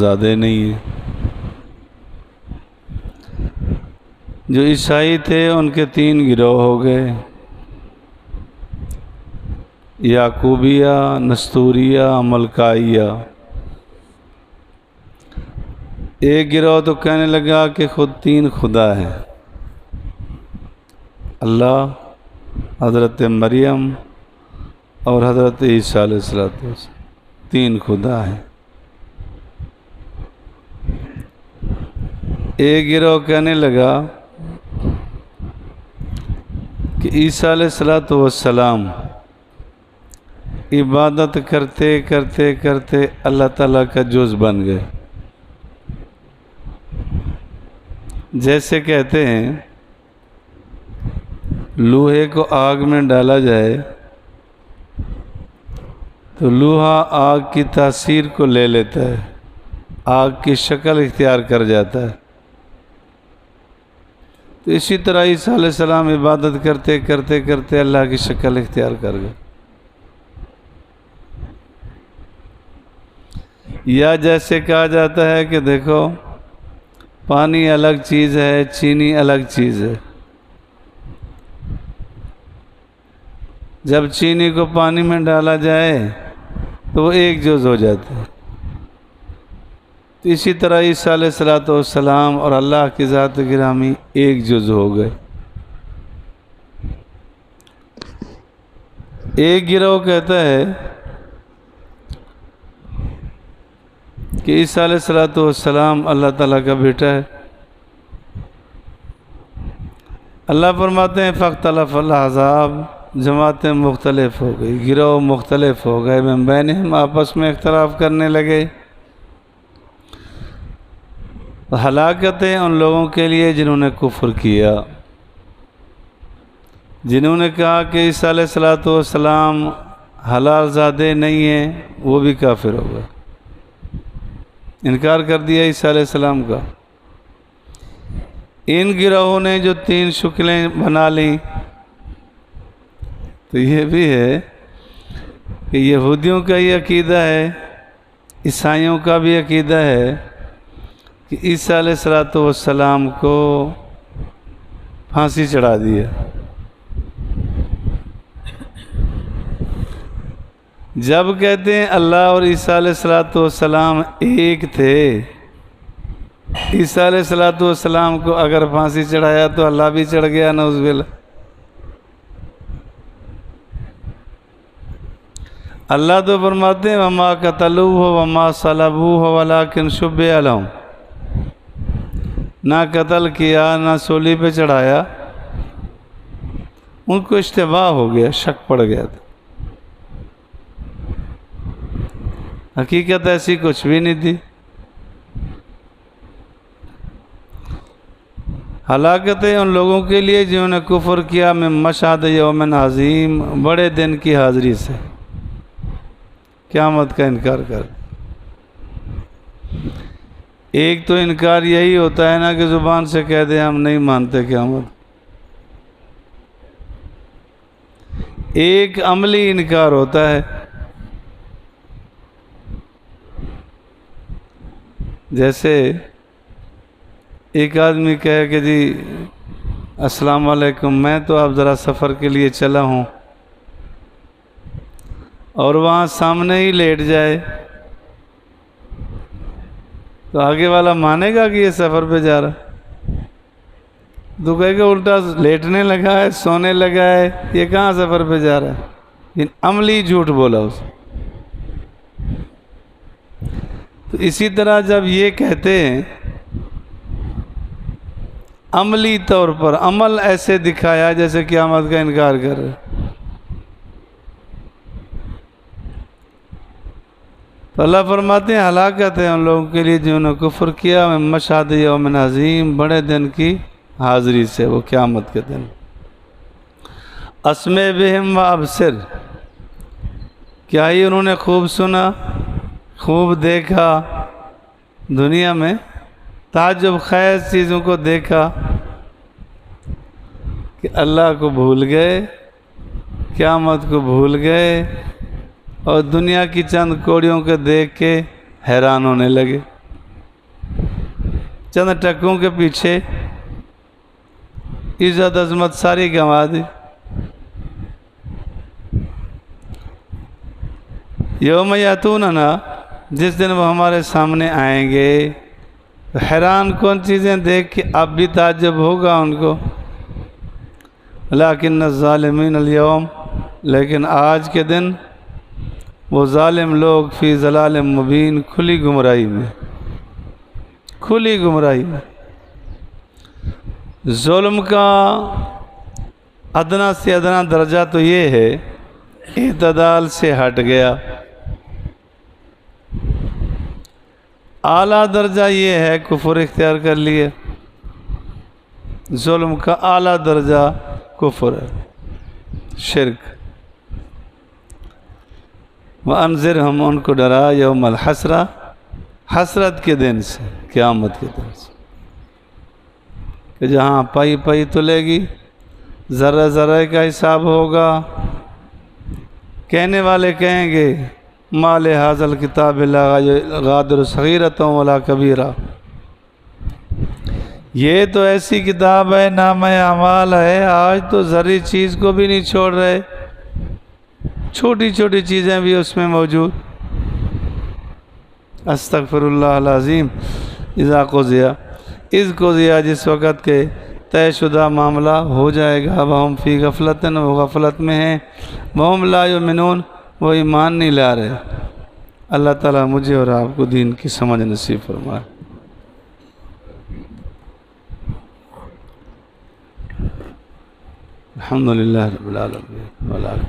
زیادہ نہیں ہیں۔ جو عیسائی تھے ان کے 3 گروہ ہو گئے، یعقوبیہ، نستوریہ، ملکائیہ۔ ایک گروہ تو کہنے لگا کہ خود 3 خدا ہیں، اللہ، حضرت مریم اور حضرت عیسیٰ علیہ السلام، 3 خدا ہیں۔ ایک گروہ کہنے لگا کہ عیسیٰ علیہ السلام عبادت کرتے کرتے کرتے اللہ تعالیٰ کا جز بن گئے۔ جیسے کہتے ہیں لوہے کو آگ میں ڈالا جائے تو لوہا آگ کی تاثیر کو لے لیتا ہے، آگ کی شکل اختیار کر جاتا ہے۔ تو اسی طرح عیسیٰ علیہ السلام عبادت کرتے کرتے کرتے اللہ کی شکل اختیار کر گئے۔ یا جیسے کہا جاتا ہے کہ دیکھو پانی الگ چیز ہے، چینی الگ چیز ہے۔ جب چینی کو پانی میں ڈالا جائے تو وہ ایک جز ہو جاتا ہے۔ تو اسی طرح عیسیٰ علیہ السلام اور اللہ کی ذات گرامی ایک جز ہو گئے۔ ایک گروہ کہتا ہے کہ عیسیٰ علیہ السلام اللہ تعالیٰ کا بیٹا ہے۔ اللہ فرماتے ہیں فاختلف الاحزاب، جماعتیں مختلف ہو گئی، گروہ مختلف ہو گئے، من بینہم، آپس میں اختلاف کرنے لگے۔ ہلاکتیں ان لوگوں کے لیے جنہوں نے کفر کیا، جنہوں نے کہا کہ عیسیٰ علیہ السلام حلال زادے نہیں ہیں، وہ بھی کافر ہو گئے، انکار کر دیا عیسیٰ علیہ السلام کا۔ ان گروہوں نے جو 3 شکلیں بنا لیں، تو یہ بھی ہے کہ یہودیوں کا یہ عقیدہ ہے، عیسائیوں کا بھی عقیدہ ہے کہ عیسیٰ علیہ السلام کو پھانسی چڑھا دیا۔ جب کہتے ہیں اللہ اور عیسیٰ علیہ السلام ایک تھے، عیسیٰ علیہ السلام کو اگر پھانسی چڑھایا تو اللہ بھی چڑھ گیا، نعوذ باللہ۔ اللہ تو فرماتے ہیں وما قتلوہ وما صلبوہ ولکن شبہ لہم، نہ قتل کیا نہ سولی پہ چڑھایا، ان کو اشتباہ ہو گیا، شک پڑ گیا تھا، حقیقت ایسی کچھ بھی نہیں تھی۔ ہلاکتیں ان لوگوں کے لیے جنہوں نے کفر کیا من مشہد یوم عظیم، بڑے دن کی حاضری سے، قیامت کا انکار کر۔ ایک تو انکار یہی ہوتا ہے نا کہ زبان سے کہہ دیں ہم نہیں مانتے قیامت، ایک عملی انکار ہوتا ہے۔ جیسے ایک آدمی کہے کہ جی السلام علیکم، میں تو اب ذرا سفر کے لیے چلا ہوں، اور وہاں سامنے ہی لیٹ جائے تو آگے والا مانے گا کہ یہ سفر پہ جا رہا ہے؟ تو کہے کہ الٹا لیٹنے لگا ہے، سونے لگا ہے، یہ کہاں سفر پہ جا رہا ہے؟ عملی جھوٹ بولا اس۔ تو اسی طرح جب یہ کہتے ہیں عملی طور پر، عمل ایسے دکھایا جیسے قیامت کا انکار کر رہے، تو اللہ فرماتے ہیں ہلاکت ہے ان لوگوں کے لیے جنہوں نے کفر کیا من مشہد یوم عظیم، بڑے دن کی حاضری سے، وہ قیامت کے دن۔ اسمع بہم و ابصر، کیا ہی انہوں نے خوب سنا، خوب دیکھا، دنیا میں تعجب خیز چیزوں کو دیکھا کہ اللہ کو بھول گئے، قیامت کو بھول گئے، اور دنیا کی چند کوڑیوں کو دیکھ کے حیران ہونے لگے۔ چند ٹکوں کے پیچھے عزت عظمت ساری گنوا دی۔ یوم یاتوننا، جس دن وہ ہمارے سامنے آئیں گے، حیران کن چیزیں دیکھ کے اب بھی تعجب ہوگا ان کو۔ لیکن الظالمین اليوم، لیکن آج کے دن وہ ظالم لوگ فی ضلال مبین، کھلی گمراہی میں، کھلی گمراہی میں۔ ظلم کا ادنا سے ادنا درجہ تو یہ ہے اعتدال سے ہٹ گیا، اعلیٰ درجہ یہ ہے کفر اختیار کر لیے۔ ظلم کا اعلیٰ درجہ کفر ہے، شرک۔ وَأَنذِرْهُمْ، ان کو ڈرا، یوم الحسرہ، حسرت کے دن سے، قیامت کے دن سے، کہ جہاں پائی پائی تلے گی، ذرہ ذرہ کا حساب ہوگا۔ کہنے والے کہیں گے ما لہذا الکتاب لا یغادر صغیرۃ ولا کبیرہ، یہ تو ایسی کتاب ہے، نامہ اعمال ہے، آج تو ذری چیز کو بھی نہیں چھوڑ رہے، چھوٹی چھوٹی چیزیں بھی اس میں موجود۔ استغفر اللہ العظیم۔ اذا قضی، اذ قضی، جس وقت کے طے شدہ معاملہ ہو جائے گا، وہم فی غفلۃ، وہ غفلت میں ہیں، وہم لا یؤمنون، وہ ایمان نہیں لا رہے۔ اللہ تعالیٰ مجھے اور آپ کو دین کی سمجھ نصیب فرمائے۔ الحمدللہ رب العالمین۔